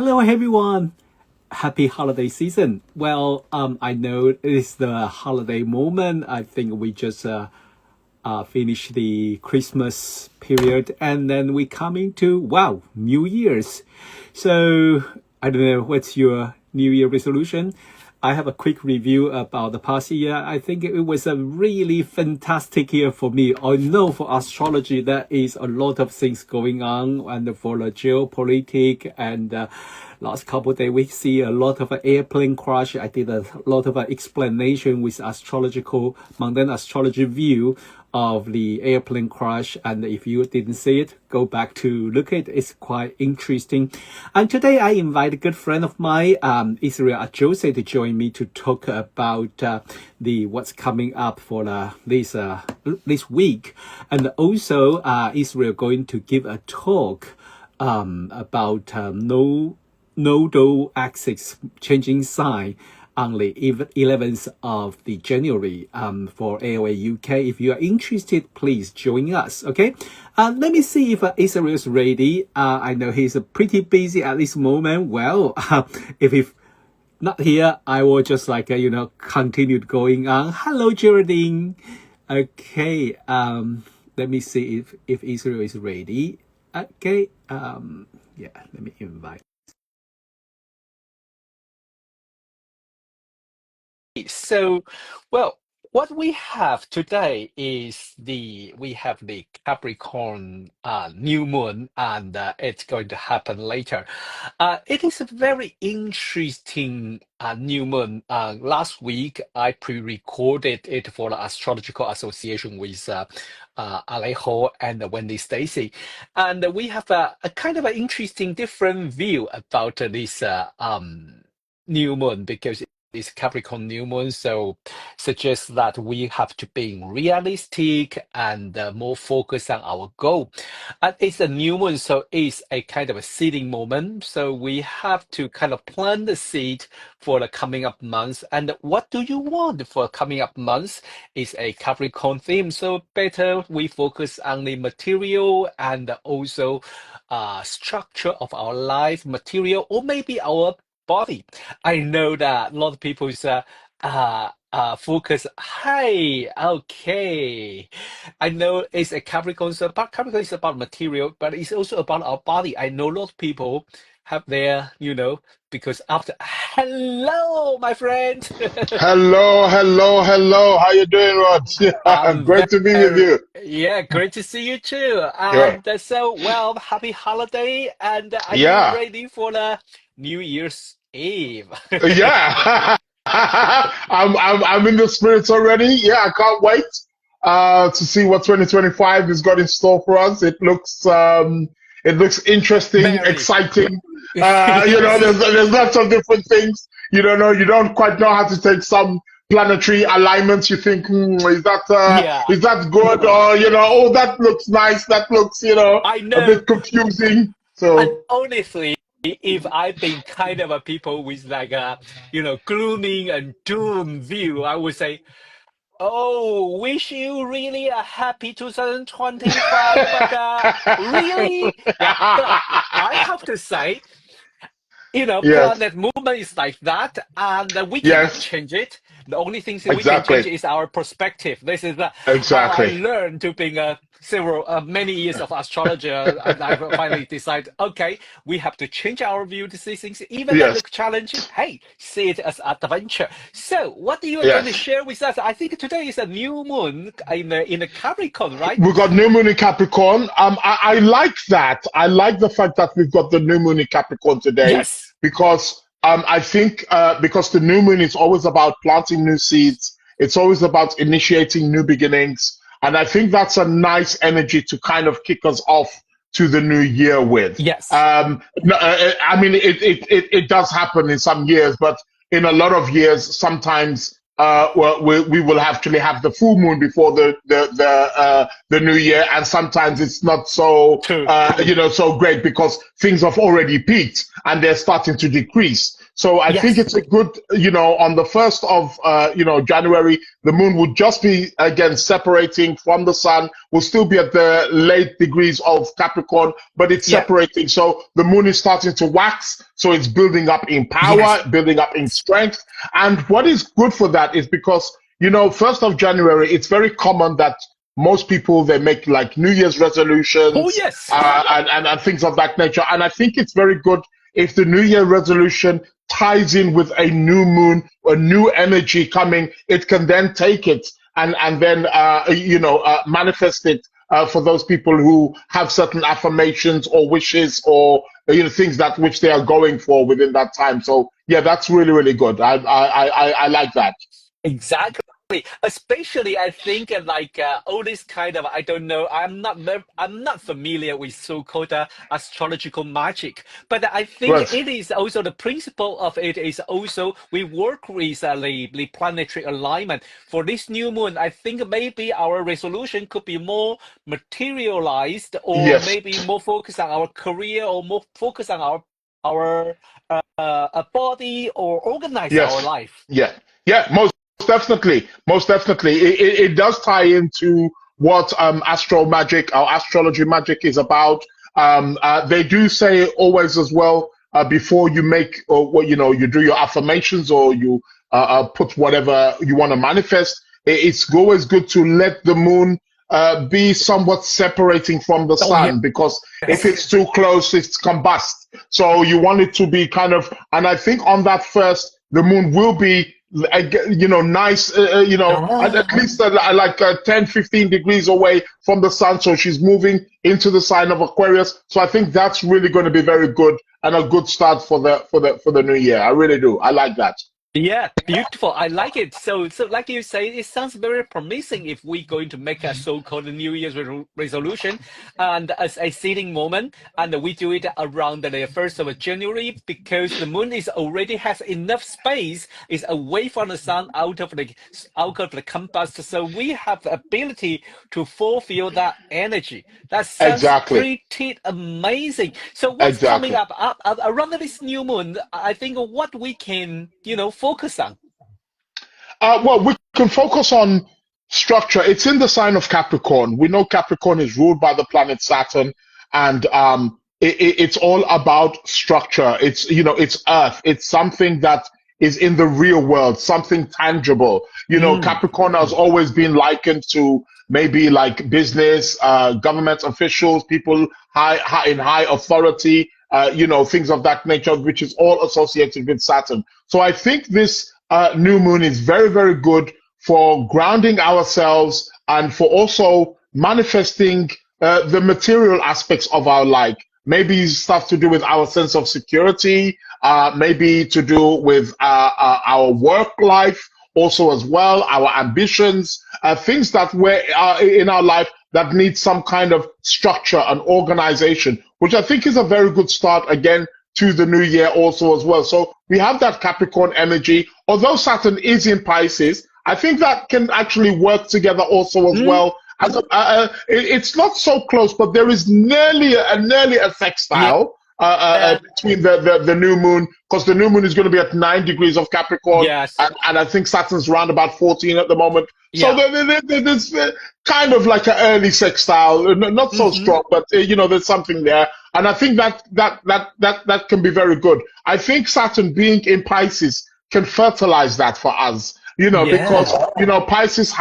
Hello, everyone. Happy holiday season. Well, I know it's the holiday moment. I think we just finished the Christmas period, and then we come into New Year's. So I don't know what's your New Year resolution. I have a quick review about the past year. I think it was a really fantastic year for me. I know for astrology, there is a lot of things going on, and for the geopolitics and last couple of days, we see a lot of airplane crash. I did a lot of explanation with astrological, mundane astrology view of the airplane crash. And if you didn't see it, go back to look at it. It's quite interesting. And today I invite a good friend of mine, Israel Ajose, to join me to talk about the what's coming up for this week. And also, Israel going to give a talk about nodal axis changing sign on the 11th of the January for AOA UK. If you are interested, please join us, okay? Let me see if Israel is ready. I know he's pretty busy at this moment. Well, if he's not here, I will just continue going on. Hello, Geraldine. Okay, let me see if Israel is ready. Okay, let me invite. So, what we have today is we have the Capricorn New Moon, and it's going to happen later. It is a very interesting new moon. Last week, I pre-recorded it for the Astrological Association with Alejo and Wendy Stacy, and we have a kind of an interesting, different view about this new moon, because it's Capricorn New Moon, so suggests that we have to be realistic and more focused on our goal. And it's a new moon, so it's a kind of a seeding moment. So we have to kind of plant the seed for the coming up months. And what do you want for coming up months is a Capricorn theme. So better we focus on the material and also structure of our life, material, or maybe our body. I know that a lot of people focus. Hi, okay. I know it's a Capricorn, so Capricorn is about material, but it's also about our body. I know a lot of people have their, because after. Hello, my friend. Hello. How you doing, Rod? Yeah, great to be with you. Yeah, great to see you too. Yeah. And happy holiday. And are you Yeah. ready for the New Year's Eve? Yeah. I'm in the spirits already. Yeah, I can't wait to see what 2025 has got in store for us. It looks interesting, Very. exciting. There's lots of different things. You don't know. You don't quite know how to take some planetary alignments. You think, is that good? Or, that looks nice. That looks, I a know. bit confusing. So, And honestly, if I've been kind of a people with glooming and doom view, I would say, oh, wish you really a happy 2025. But really, yeah. But I have to say, yes, planet movement is like that, and we cannot yes, change it. The only thing that we can change exactly, is our perspective. This is how I exactly. learned to being many years of astrologer, and I finally decided, okay, we have to change our view to see things, even that Yes, look challenging. Hey, see it as adventure. So, what are you going to yes. share with us? I think today is a new moon in the Capricorn, right? We got new moon in Capricorn. I like that. I like the fact that we've got the new moon in Capricorn today Yes. because I think because the new moon is always about planting new seeds. It's always about initiating new beginnings, and I think that's a nice energy to kind of kick us off to the new year with. Yes. No, I mean, it does happen in some years, but in a lot of years, sometimes we will actually have the full moon before the new year, and sometimes it's not so True. so great because things have already peaked and they're starting to decrease. So I think Yes. it's a good, on the 1st of, January, the moon would just be again separating from the sun. Will still be at the late degrees of Capricorn, but it's Yeah. separating. So the moon is starting to wax. So it's building up in Yes. power, building up in strength. And what is good for that is because, 1st of January, it's very common that most people, they make like New Year's Oh, resolutions, yes. and things of that nature. And I think it's very good if the New Year resolution ties in with a new moon, a new energy coming. It can then take it and then manifest it for those people who have certain affirmations or wishes or things that which they are going for within that time. So yeah, that's really, really good. I like that. Exactly. Especially, I think all this kind of, I don't know. I'm not familiar with so-called astrological magic, but I think Right. it is also the principle of it is also we work with the planetary alignment for this new moon. I think maybe our resolution could be more materialized, or Yes. maybe more focused on our career, or more focused on our body, or organize our Yes. life. Yeah. Yeah. Most definitely. It does tie into what astro magic or astrology magic is about. They do say always as well, before you make, or what you do your affirmations, or you put whatever you want to manifest. It's always good to let the moon be somewhat separating from the Oh, sun, because if yes. it's too close, it's combust. So you want it to be kind of, and I think on that first, the moon will be, nice, at Ah, least like 10, 15 degrees away from the sun. So she's moving into the sign of Aquarius. So I think that's really going to be very good and a good start for the new year. I really do. I like that. yeah, beautiful. I like it. So like you say, it sounds very promising if we're going to make a so-called New Year's resolution and as a seeding moment, and we do it around the 1st of January because the moon is already has enough space, is away from the sun, out of the combust. So we have the ability to fulfill that energy. That sounds Exactly. pretty amazing. So what's coming Exactly. up around this new moon? I think what we can, focus on. Well, we can focus on structure. It's in the sign of Capricorn. We know Capricorn is ruled by the planet Saturn, and it's all about structure. It's Earth. It's something that is in the real world, something tangible. Mm, Capricorn has always been likened to maybe like business, government officials, people in high authority, things of that nature, which is all associated with Saturn. So I think this new moon is very, very good for grounding ourselves and for also manifesting the material aspects of our life. Maybe stuff to do with our sense of security, maybe to do with our work life, also as well, our ambitions, things that were in our life that need some kind of structure and organization, which I think is a very good start again to the new year also as well. So we have that Capricorn energy. Although Saturn is in Pisces, I think that can actually work together also as mm, well. It's not so close, but there is nearly a yeah, sextile between the new moon, because the new moon is going to be at 9 degrees of Capricorn, yes, and I think Saturn's around about 14 at the moment. So yeah. there's kind of like an early sextile, not so Hmm. strong, but there's something there, and I think that can be very good. I think Saturn being in Pisces can fertilize that for us, because Yeah. Pisces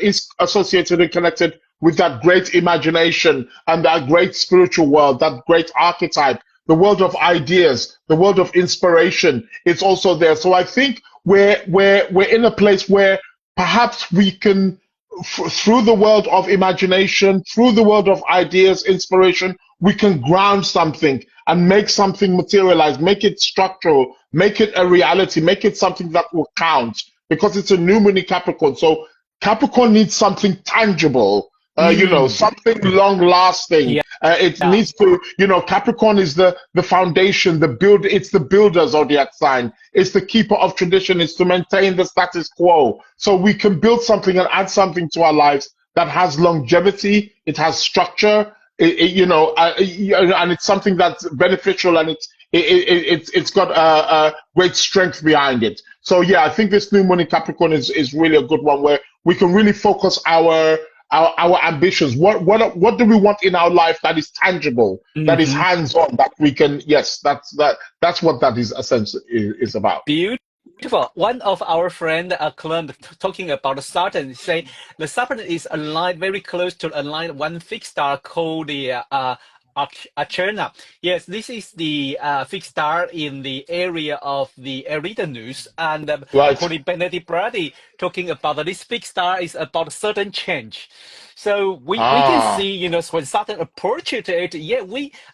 is associated and connected with that great imagination and that great spiritual world, that great archetype, the world of ideas, the world of inspiration. It's also there. So I think we're in a place where perhaps we can, through the world of imagination, through the world of ideas, inspiration, we can ground something and make something materialize, make it structural, make it a reality, make it something that will count, because it's a new moon in Capricorn. So Capricorn needs something tangible, Mm, something long lasting. yeah. It needs to, Capricorn is the foundation, it's the builder zodiac sign. It's the keeper of tradition. It's to maintain the status quo. So we can build something and add something to our lives that has longevity. It has structure, and it's something that's beneficial, and it's got a great strength behind it. So yeah, I think this new moon in Capricorn is really a good one where we can really focus our ambitions. What do we want in our life that is tangible, that is hands-on, that we can, yes, that's what that is essentially is about. Beautiful. One of our friend, Clem, talking about the Saturn, say the Saturn is aligned very close to align one fixed star called the Acherna. Yes, this is the fixed star in the area of the Eridanus, and Right. according to Benedict Brady, talking about this fixed star is about a certain change. So we can see, you know, when Saturn approaches it, yeah,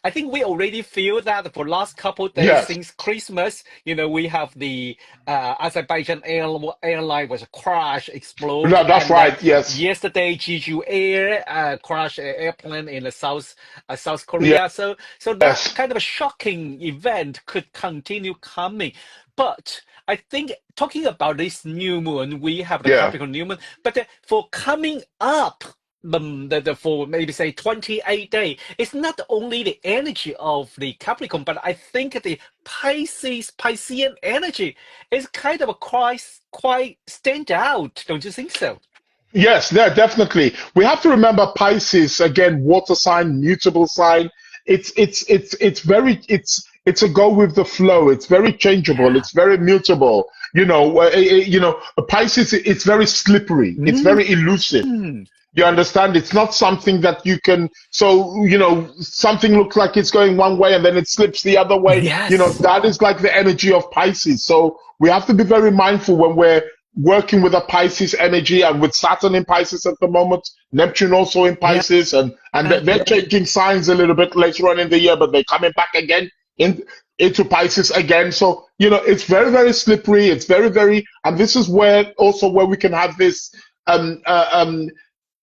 I think we already feel that for last couple of days Yes. since Christmas, you know, we have the Azerbaijan airline was a crash, explode. No, that's and right. Yes. Yesterday, Jeju Air crashed an airplane in the South Korea. Yeah. So that kind of a shocking event could continue coming. But I think talking about this new moon, we have the Capricorn New Moon, but for coming up, for maybe say 28 days, it's not only the energy of the Capricorn, but I think the Piscean energy is kind of quite stand out. Don't you think so? Yes, yeah, definitely. We have to remember Pisces again, water sign, mutable sign. It's a go with the flow. It's very changeable. It's very mutable. Pisces. It's very slippery. It's very elusive. You understand? It's not something that you can. So something looks like it's going one way and then it slips the other way. Yes. That is like the energy of Pisces. So we have to be very mindful when we're working with a Pisces energy, and with Saturn in Pisces at the moment, Neptune also in Pisces, and they're changing signs a little bit later on in the year, but they're coming back again into Pisces again. So it's very, very slippery. It's very, very, and this is where we can have this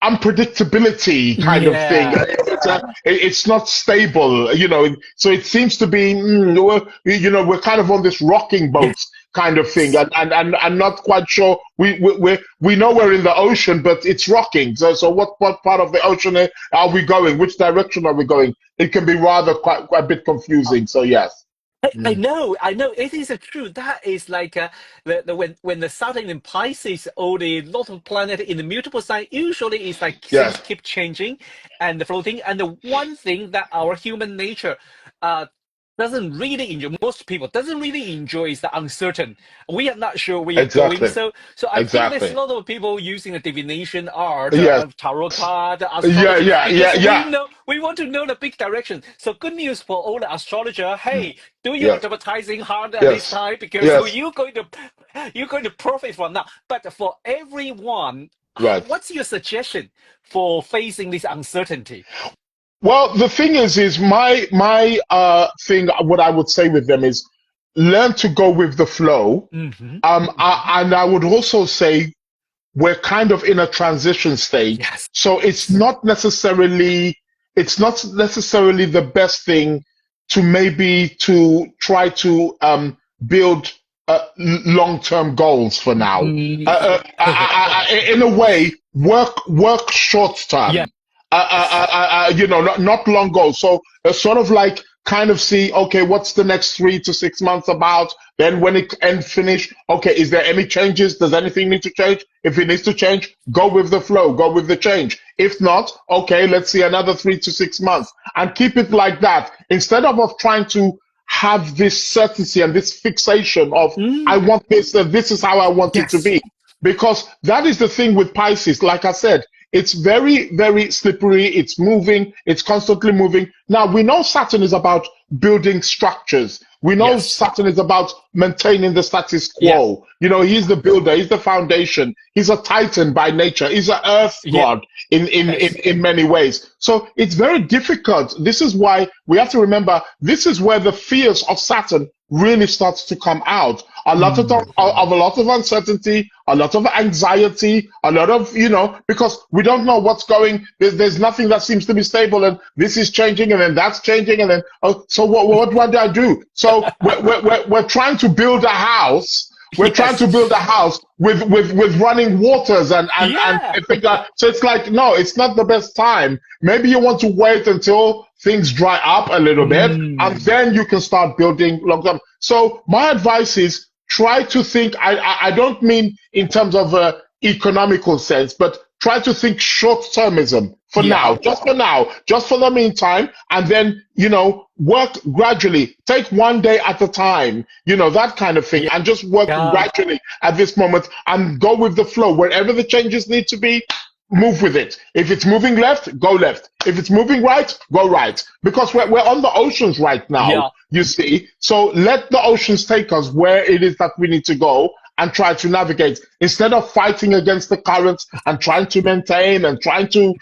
unpredictability kind of thing. It's not stable, so it seems to be we're kind of on this rocking boat kind of thing, and not quite sure. We know we're in the ocean, but it's rocking. So what part of the ocean are we going? Which direction are we going? It can be rather quite a bit confusing. So yes. I know. It is true. That is like when the Saturn in Pisces, or the lot of planet in the mutable sign, usually it's like things keep changing and floating. And the one thing that our human nature doesn't really enjoy, most people doesn't really enjoy, is the uncertain. We are not sure where you're going. So I think there's a lot of people using the divination art, tarot card, astrology. We want to know the big direction. So good news for all the astrologer. Hey, do your advertising hard at this time, because you're going to profit from that. But for everyone, what's your suggestion for facing this uncertainty? Well, the thing is my thing, what I would say with them is learn to go with the flow. And I would also say we're kind of in a transition stage. So it's not necessarily the best thing to try to build long-term goals for now. In a way, work short-term. Not long goals. So sort of like kind of see, okay, what's the next 3 to 6 months about? Then when it finish, okay, is there any changes? Does anything need to change? If it needs to change, go with the flow, go with the change. If not, okay, let's see another 3 to 6 months, and keep it like that, instead of trying to have this certainty and this fixation of I want this, and this is how I want it to be. Because that is the thing with Pisces. Like I said, it's very, very slippery. It's moving. It's constantly moving. Now, we know Saturn is about building structures. We know Saturn is about maintaining the status quo. He's the builder. He's the foundation. He's a Titan by nature. He's an earth god in many ways. So it's very difficult. This is why we have to remember, this is where the fears of Saturn really starts to come out. A lot of uncertainty, a lot of anxiety, a lot of, because we don't know what's going, there's nothing that seems to be stable, and this is changing, and then that's changing, and then, so what do I do? So we're trying to build a house We're trying to build a house with running waters Yeah. and things like, so it's like, no, it's not the best time. Maybe you want to wait until things dry up a little bit, and then you can start building long term. So my advice is try to think, I don't mean in terms of economical sense, but try to think short-termism for now, just for the meantime, and then, work gradually. Take one day at a time, that kind of thing, and just work gradually at this moment and go with the flow. Wherever the changes need to be, move with it. If it's moving left, go left. If it's moving right, go right. Because we're on the oceans right now, you see. So let the oceans take us where it is that we need to go, and try to navigate instead of fighting against the currents and trying to maintain and trying to,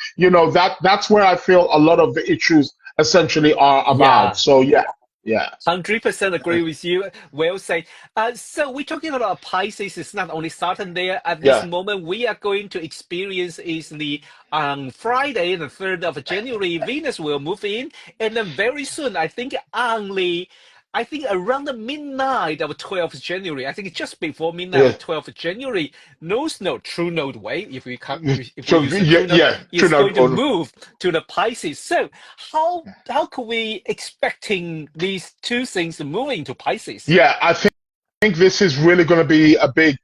that's where I feel a lot of the issues essentially are about. So yeah. 100% agree with you. Well said. So we're talking about Pisces. It's not only Saturn there at this moment. We are going to experience is the Friday, the 3rd of January, Venus will move in, and then very soon, I think around the midnight of 12th of January, I think just before midnight of 12th of January, true node way, if we use the true node, is going to move to the Pisces. So how could we expecting these two things moving to Pisces? Yeah, I think this is really going to be a big,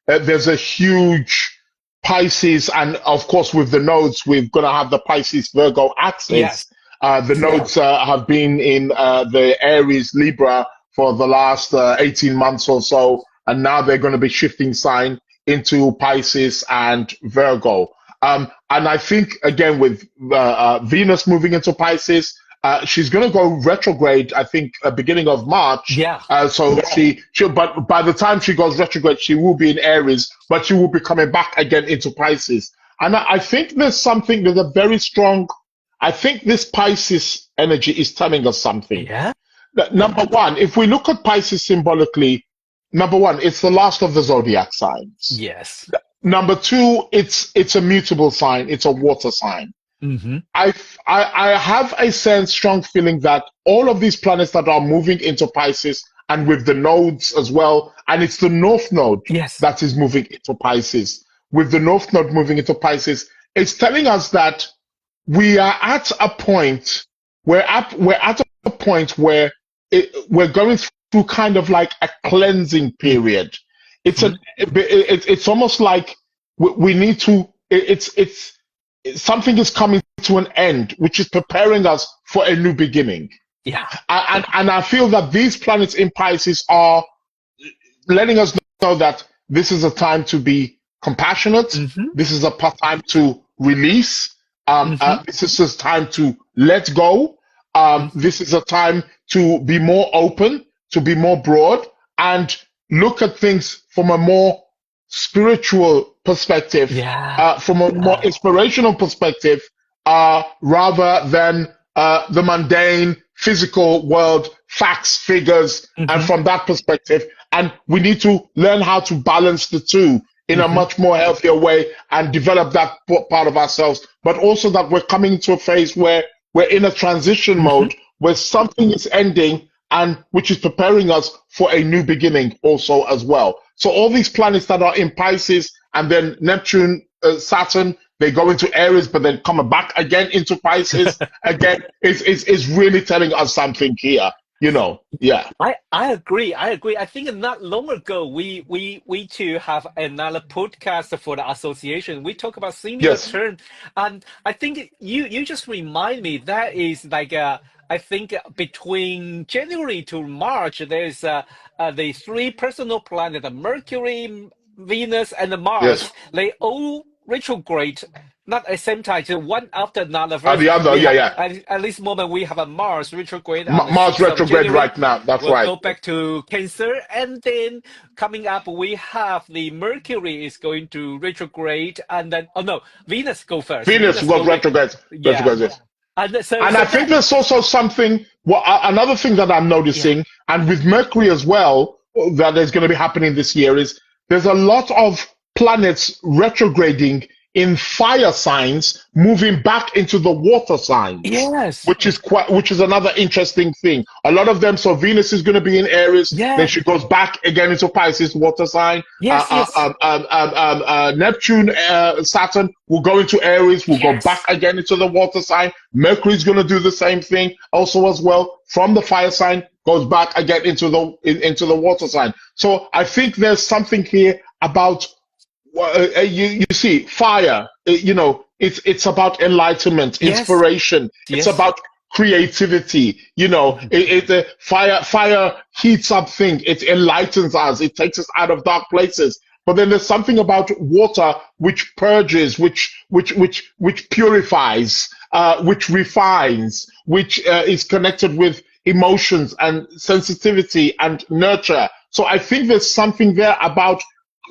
there's a huge Pisces, and of course with the nodes, we're going to have the Pisces Virgo axis. Yes. The nodes have been in the Aries Libra for the last 18 months or so, and now they're going to be shifting sign into Pisces and Virgo. And I think, again, with Venus moving into Pisces, she's going to go retrograde, I think, beginning of March. But by the time she goes retrograde, she will be in Aries, but she will be coming back again into Pisces. And I think there's a very strong, I think this Pisces energy is telling us something. Yeah. Number one, if we look at Pisces symbolically, number one, it's the last of the zodiac signs. Yes. Number two, it's a mutable sign. It's a water sign. Mm-hmm. I have a strong feeling that all of these planets that are moving into Pisces, and with the nodes as well, and it's the North Node that is moving into Pisces. With the North Node moving into Pisces, it's telling us that we are at a point. We're at a point where we're going through kind of like a cleansing period. It's almost like we need to. Something is coming to an end, which is preparing us for a new beginning. Yeah, and I feel that these planets in Pisces are letting us know that this is a time to be compassionate. Mm-hmm. This is a time to release. This is a time to let go. This is a time to be more open, to be more broad, and look at things from a more spiritual perspective, from a more inspirational perspective, rather than the mundane physical world, facts, figures, and from that perspective. And we need to learn how to balance the two in a much more healthier way and develop that part of ourselves, but also that we're coming to a phase where we're in a transition mode, where something is ending and which is preparing us for a new beginning also as well. So all these planets that are in Pisces, and then Neptune, Saturn, they go into Aries, but then come back again into Pisces again, is really telling us something here. I agree. I think not long ago we too have another podcast for the association. We talk about similar term, and I think you just remind me that is like I think between January to March there's the three personal planets: the Mercury, Venus, and the Mars. They all retrograde. Not at the same time, so one after another. First, the other, At this moment, we have a Mars retrograde. Mars retrograde right now. We'll go back to Cancer, and then coming up, we have the Mercury is going to retrograde, and then Venus go first. Venus goes retrograde. Yes. And I think there's also something. Well, another thing that I'm noticing, and with Mercury as well, that is going to be happening this year is there's a lot of planets retrograding in fire signs moving back into the water signs. Yes. Which is another interesting thing. A lot of them, so Venus is going to be in Aries, Yeah. then she goes back again into Pisces, water sign. Yes, Neptune, Saturn will go into Aries, will go back again into the water sign. Mercury is going to do the same thing also as well. From the fire sign, goes back again into the water sign. So I think there's something here about you see fire. It's about enlightenment, inspiration. It's about creativity. Fire heats up things. It enlightens us. It takes us out of dark places. But then there's something about water which purges, which purifies, which refines, which is connected with emotions and sensitivity and nurture. So I think there's something there about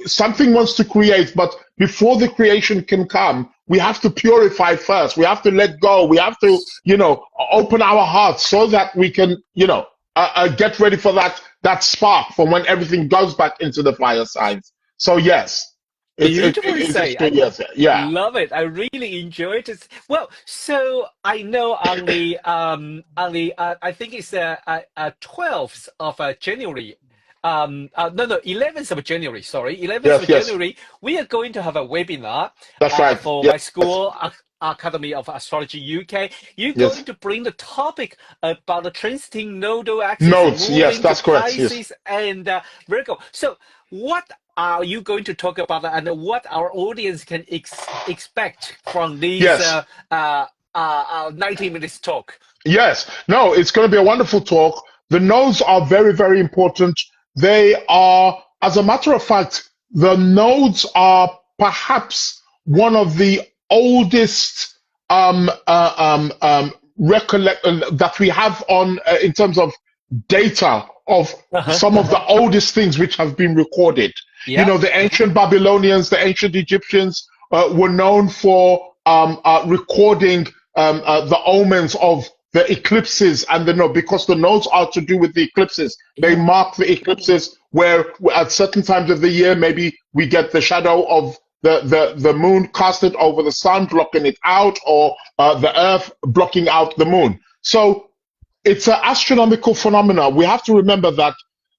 something wants to create, but before the creation can come, we have to purify first. We have to let go. We have to, open our hearts so that we can, get ready for that spark from when everything goes back into the fire signs. So yes, beautifully say. Yeah, love it. I really enjoyed it. Well, so I know on the I think it's 12th of January. 11th of January. Sorry, 11th of January. We are going to have a webinar. That's right. For my school. Academy of Astrology UK. You're going to bring the topic about the transiting nodal axis. Nodes, yes, that's correct. Pisces and Virgo. So what are you going to talk about, and what our audience can expect from these 90 minutes talk? Yes, no, it's going to be a wonderful talk. The nodes are very, very important. They are, as a matter of fact, the nodes are perhaps one of the oldest that we have on in terms of data of some of the oldest things which have been recorded. The ancient Babylonians, the ancient Egyptians were known for recording the omens of the eclipses and because the nodes are to do with the eclipses. They mark the eclipses where at certain times of the year, maybe we get the shadow of the moon casted over the sun, blocking it out, or the earth blocking out the moon. So it's an astronomical phenomenon. We have to remember that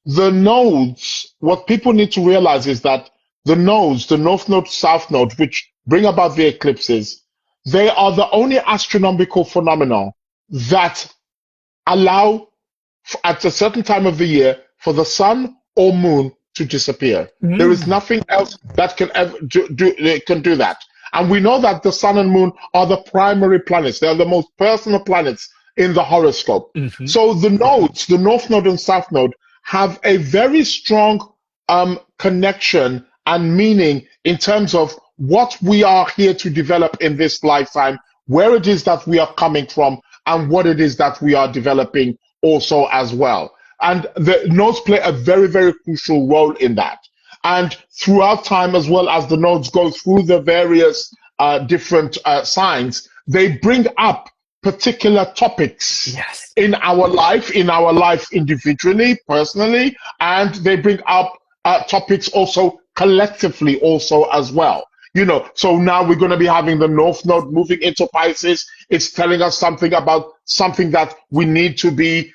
the nodes, what people need to realize is that the nodes, the north node, south node, which bring about the eclipses, they are the only astronomical phenomenon that allow at a certain time of the year for the sun or moon to disappear. There is nothing else that can ever do that. And we know that the sun and moon are the primary planets. They are the most personal planets in the horoscope. So the nodes, the north node and south node, have a very strong connection and meaning in terms of what we are here to develop in this lifetime, where it is that we are coming from, and what it is that we are developing also as well. And the nodes play a very, very crucial role in that. And throughout time, as well as the nodes go through the various different signs, they bring up particular topics in our life individually, personally, and they bring up topics also collectively also as well. So now we're going to be having the north node moving into Pisces. It's telling us something about something that we need to be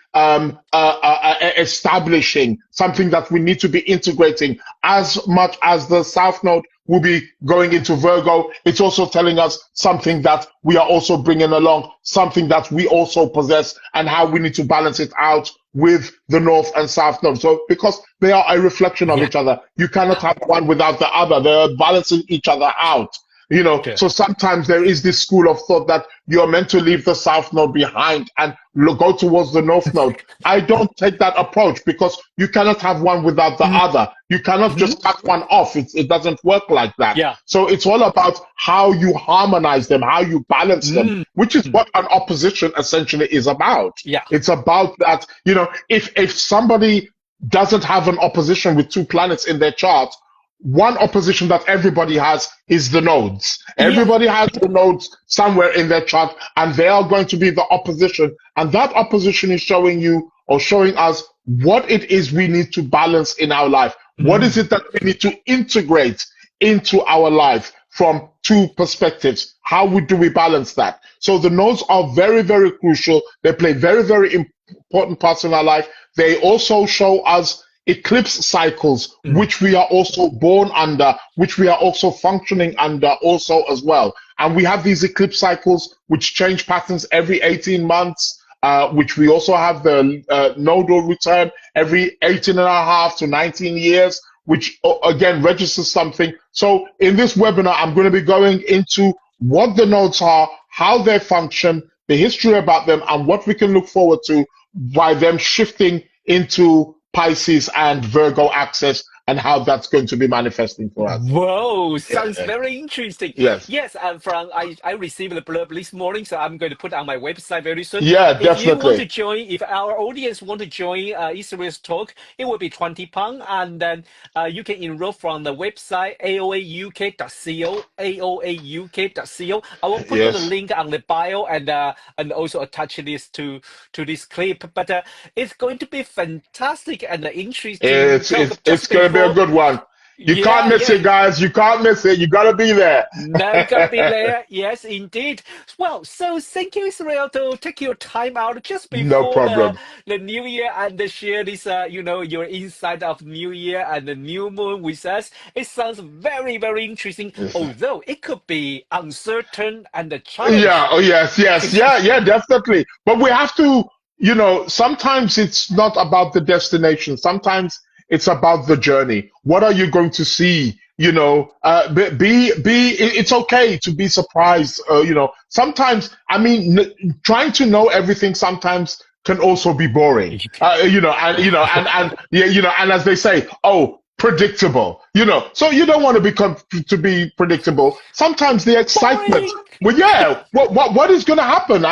establishing, something that we need to be integrating. As much as the south node will be going into Virgo, it's also telling us something that we are also bringing along, something that we also possess, and how we need to balance it out with the north and south node. So because they are a reflection of each other, you cannot have one without the other. They're balancing each other out. So sometimes there is this school of thought that you're meant to leave the south node behind and go towards the north node. I don't take that approach, because you cannot have one without the other. You cannot just cut one off. It doesn't work like that. So it's all about how you harmonize them, how you balance them, which is what an opposition essentially is about. It's about that, if somebody doesn't have an opposition with two planets in their chart, one opposition that everybody has is the nodes. Everybody has the nodes somewhere in their chart, and they are going to be the opposition. And that opposition is showing you or showing us what it is we need to balance in our life. What is it that we need to integrate into our life from two perspectives. How do we balance that? So the nodes are very, very crucial. They play very, very important parts in our life. They also show us eclipse cycles, which we are also born under, which we are also functioning under also as well. And we have these eclipse cycles which change patterns every 18 months, which we also have the nodal return every 18 and a half to 19 years, which again registers something. So in this webinar, I'm going to be going into what the nodes are, how they function, the history about them, and what we can look forward to by them shifting into Pisces and Virgo axis, and how that's going to be manifesting for us. Whoa, sounds very interesting. Yes. Yes, I received the blurb this morning, so I'm going to put it on my website very soon. Yeah, If you want to definitely. join, if our audience want to join Israel's talk, it will be £20, and then you can enroll from the website aoauk.co, aoauk.co. I will put the link on the bio and also attach this to this clip. But it's going to be fantastic and interesting. It's going to be a good one. You can't miss it, guys. You can't miss it. You got to be there. No, you got to be there. Yes, indeed. Well, so thank you, Israel, to take your time out just before the New Year and share this, your insight of New Year and the new moon with us. It sounds very, very interesting, although it could be uncertain and challenging. Yeah. Oh, yes. Yeah, definitely. But we have to, sometimes it's not about the destination. Sometimes it's about the journey. What are you going to see? It's okay to be surprised. Sometimes, trying to know everything sometimes can also be boring. And as they say, predictable. So you don't want to be predictable. Sometimes the excitement. Well, yeah. What is going to happen?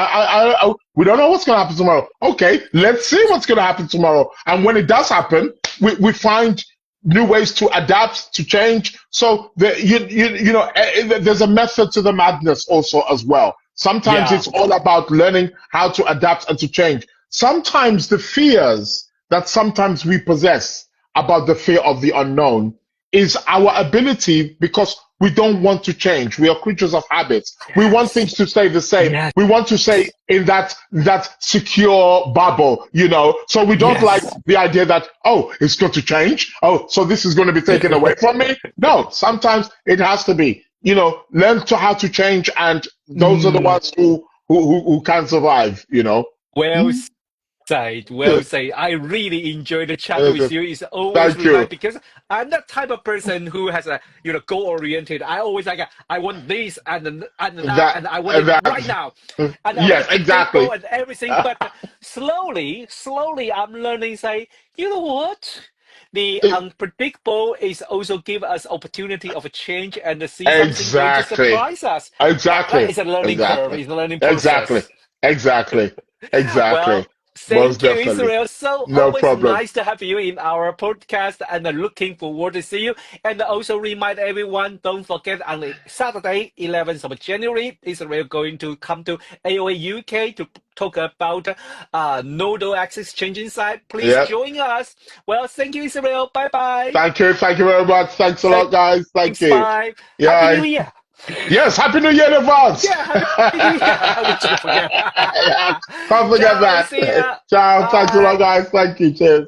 We don't know what's going to happen tomorrow. Okay, let's see what's going to happen tomorrow. And when it does happen, we find new ways to adapt, to change. So there's a method to the madness also as well. Sometimes it's all about learning how to adapt and to change. Sometimes the fears that sometimes we possess about the fear of the unknown is our ability, because we don't want to change. We are creatures of habits. We want things to stay the same. We want to stay in that secure bubble, So we don't like the idea that, it's going to change. So this is going to be taken away from me. No, sometimes it has to be, learn how to change, and those are the ones who can survive, Well said. I really enjoy the chat with you. It's always nice because I'm that type of person who has a goal oriented. I always I want this and that, and I want it right now. And yes, exactly. And everything. But slowly, I'm learning. You know what? The unpredictable is also give us opportunity of a change and to see something going to surprise us. Exactly. It's a learning curve. It's a learning process. Exactly. Well, thank you, Israel. So no always problem. Nice to have you in our podcast, and looking forward to see you. And also remind everyone, don't forget on Saturday, 11th of January, Israel going to come to AOA UK to talk about nodal axis changing side. Please join us. Well, thank you, Israel. Bye-bye. Thank you very much. Thanks a lot, guys. Thank you. Bye. Happy New Year. Yes, Happy New Year in advance. Yeah, Happy New Year. How would you forget? Can't forget that. See ya. Ciao. Bye. Thanks a lot, guys. Thank you. Cheers.